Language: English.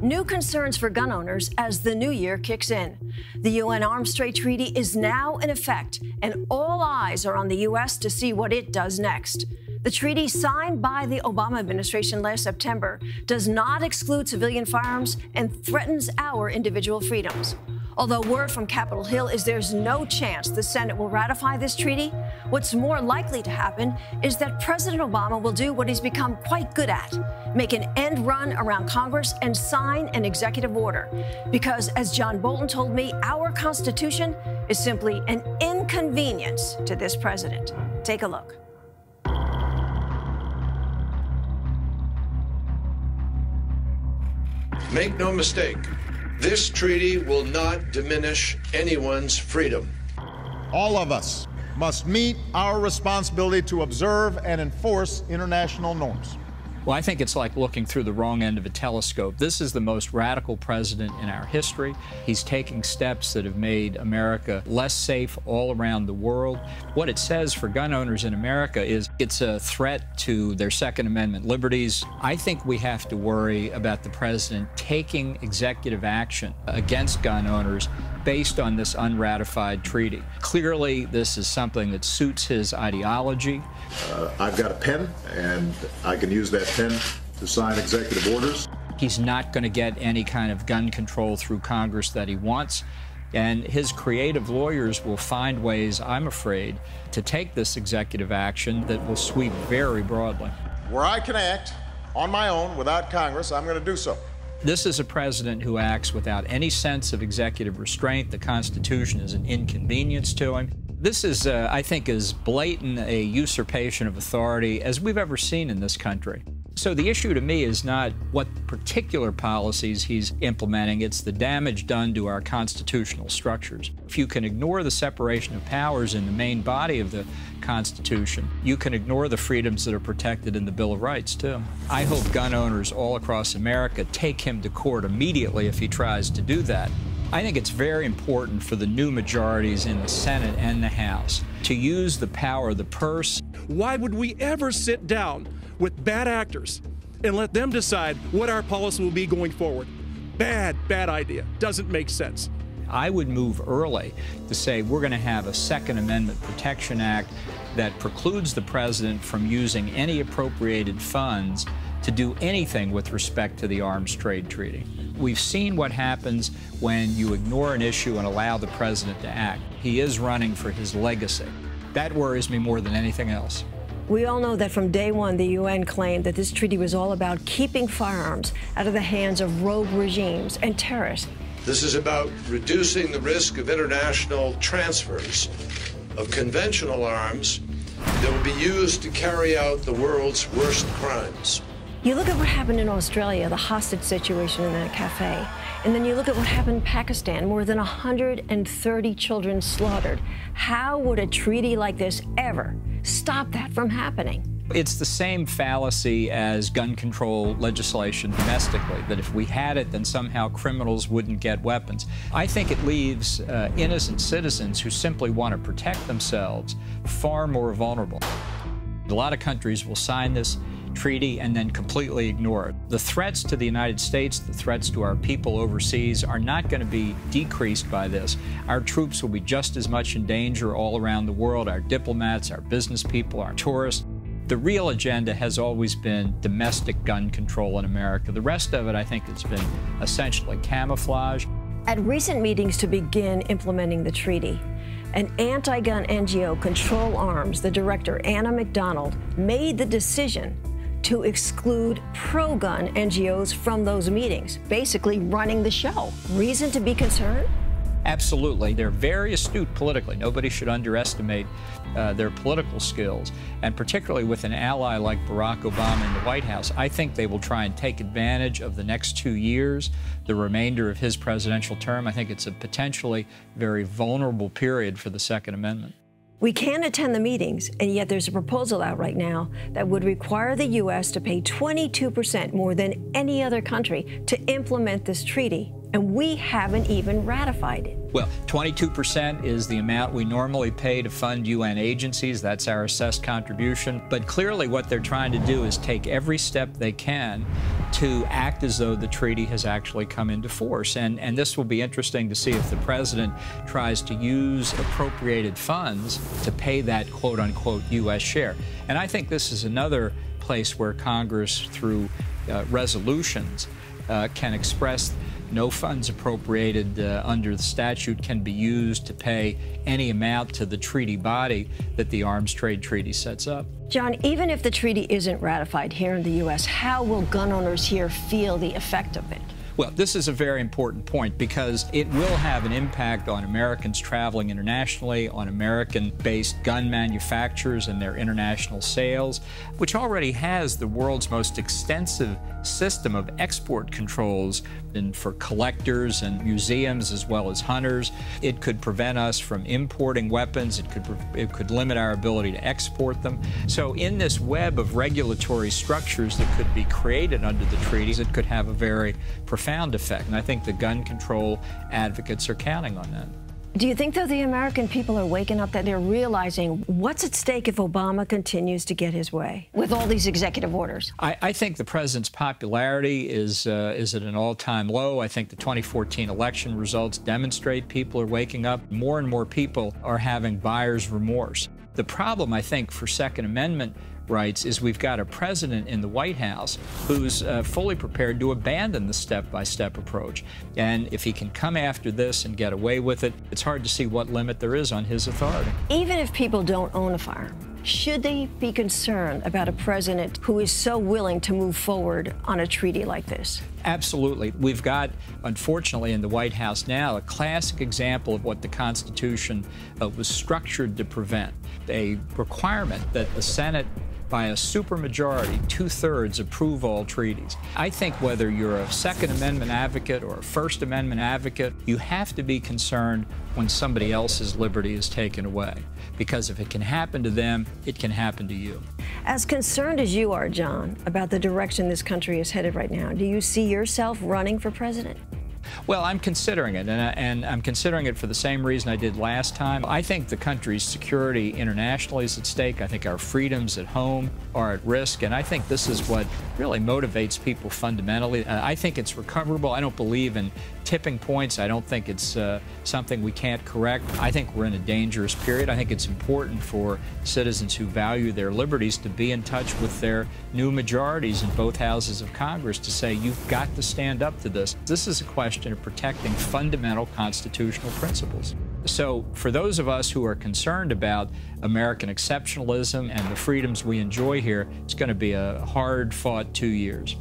New concerns for gun owners as the new year kicks in. The UN Arms Trade Treaty is now in effect, and all eyes are on the U.S. to see what it does next. The treaty signed by the Obama administration last September does not exclude civilian firearms and threatens our individual freedoms. Although word from Capitol Hill is there's no chance the Senate will ratify this treaty, what's more likely to happen is that President Obama will do what he's become quite good at, make an end run around Congress and sign an executive order. Because, as John Bolton told me, our Constitution is simply an inconvenience to this president. Take a look. Make no mistake, this treaty will not diminish anyone's freedom. All of us must meet our responsibility to observe and enforce international norms. Well, I think it's like looking through the wrong end of a telescope. This is the most radical president in our history. He's taking steps that have made America less safe all around the world. What it says for gun owners in America is it's a threat to their Second Amendment liberties. I think we have to worry about the president taking executive action against gun owners based on this unratified treaty. Clearly, this is something that suits his ideology. I've got a pen, and I can use that pen to sign executive orders. He's not going to get any kind of gun control through Congress that he wants, and his creative lawyers will find ways, I'm afraid, to take this executive action that will sweep very broadly. Where I can act on my own without Congress, I'm going to do so. This is a president who acts without any sense of executive restraint. The Constitution is an inconvenience to him. This is, I think, as blatant a usurpation of authority as we've ever seen in this country. So the issue to me is not what particular policies he's implementing, it's the damage done to our constitutional structures. If you can ignore the separation of powers in the main body of the Constitution, you can ignore the freedoms that are protected in the Bill of Rights, too. I hope gun owners all across America take him to court immediately if he tries to do that. I think it's very important for the new majorities in the Senate and the House to use the power of the purse. Why would we ever sit down with bad actors and let them decide what our policy will be going forward? Bad idea. Doesn't make sense. I would move early to say we're going to have a Second Amendment Protection Act that precludes the president from using any appropriated funds to do anything with respect to the Arms Trade Treaty. We've seen what happens when you ignore an issue and allow the president to act. He is running for his legacy. That worries me more than anything else. We all know that from day one, the UN claimed that this treaty was all about keeping firearms out of the hands of rogue regimes and terrorists. This is about reducing the risk of international transfers of conventional arms that will be used to carry out the world's worst crimes. You look at what happened in Australia, the hostage situation in that cafe, and then you look at what happened in Pakistan, more than 130 children slaughtered. How would a treaty like this ever stop that from happening? It's the same fallacy as gun control legislation domestically, that if we had it, then somehow criminals wouldn't get weapons. I think it leaves innocent citizens who simply want to protect themselves far more vulnerable. A lot of countries will sign this treaty and then completely ignore it. The threats to the United States, the threats to our people overseas are not going to be decreased by this. Our troops will be just as much in danger all around the world, our diplomats, our business people, our tourists. The real agenda has always been domestic gun control in America. The rest of it, I think, has been essentially camouflage. At recent meetings to begin implementing the treaty, an anti-gun NGO, Control Arms, the director, Anna McDonald, made the decision to exclude pro-gun NGOs from those meetings, basically running the show. Reason to be concerned? Absolutely. They're very astute politically. Nobody should underestimate their political skills. And particularly with an ally like Barack Obama in the White House, I think they will try and take advantage of the next 2 years, the remainder of his presidential term. I think it's a potentially very vulnerable period for the Second Amendment. We can attend the meetings, and yet there's a proposal out right now that would require the U.S. to pay 22% more than any other country to implement this treaty. and we haven't even ratified it. Well, 22% is the amount we normally pay to fund UN agencies. That's our assessed contribution. But clearly what they're trying to do is take every step they can to act as though the treaty has actually come into force. And this will be interesting to see if the president tries to use appropriated funds to pay that quote-unquote U.S. share. And I think this is another place where Congress, through resolutions, can express no funds appropriated under the statute can be used to pay any amount to the treaty body that the Arms Trade Treaty sets up. John, even if the treaty isn't ratified here in the U.S., how will gun owners here feel the effect of it? Well, this is a very important point because it will have an impact on Americans traveling internationally, on American-based gun manufacturers and their international sales, which already has the world's most extensive system of export controls and for collectors and museums as well as hunters. It could prevent us from importing weapons. It could limit our ability to export them. So in this web of regulatory structures that could be created under the treaties, it could have a very profound effect. And I think the gun control advocates are counting on that. Do you think, though, the American people are waking up, that they're realizing what's at stake if Obama continues to get his way with all these executive orders? I think the president's popularity is at an all-time low. I think the 2014 election results demonstrate people are waking up. More and more people are having buyer's remorse. The problem, I think, for Second Amendment rights is we've got a president in the White House who's fully prepared to abandon the step-by-step approach. And if he can come after this and get away with it, it's hard to see what limit there is on his authority. Even if people don't own a firearm, should they be concerned about a president who is so willing to move forward on a treaty like this? Absolutely. We've got, unfortunately, in the White House now, a classic example of what the Constitution was structured to prevent. A requirement that the Senate, by a supermajority, 2/3, approve all treaties. I think whether you're a Second Amendment advocate or a First Amendment advocate, you have to be concerned when somebody else's liberty is taken away. Because if it can happen to them, it can happen to you. As concerned as you are, John, about the direction this country is headed right now, do you see yourself running for president? Well, I'm considering it, and I'm considering it for the same reason I did last time. I think the country's security internationally is at stake. I think our freedoms at home are at risk, and I think this is what really motivates people fundamentally. I think it's recoverable. I don't believe in tipping points. I don't think it's something we can't correct. I think we're in a dangerous period. I think it's important for citizens who value their liberties to be in touch with their new majorities in both houses of Congress to say, you've got to stand up to this. This is a question of protecting fundamental constitutional principles. So for those of us who are concerned about American exceptionalism and the freedoms we enjoy here, it's going to be a hard-fought 2 years.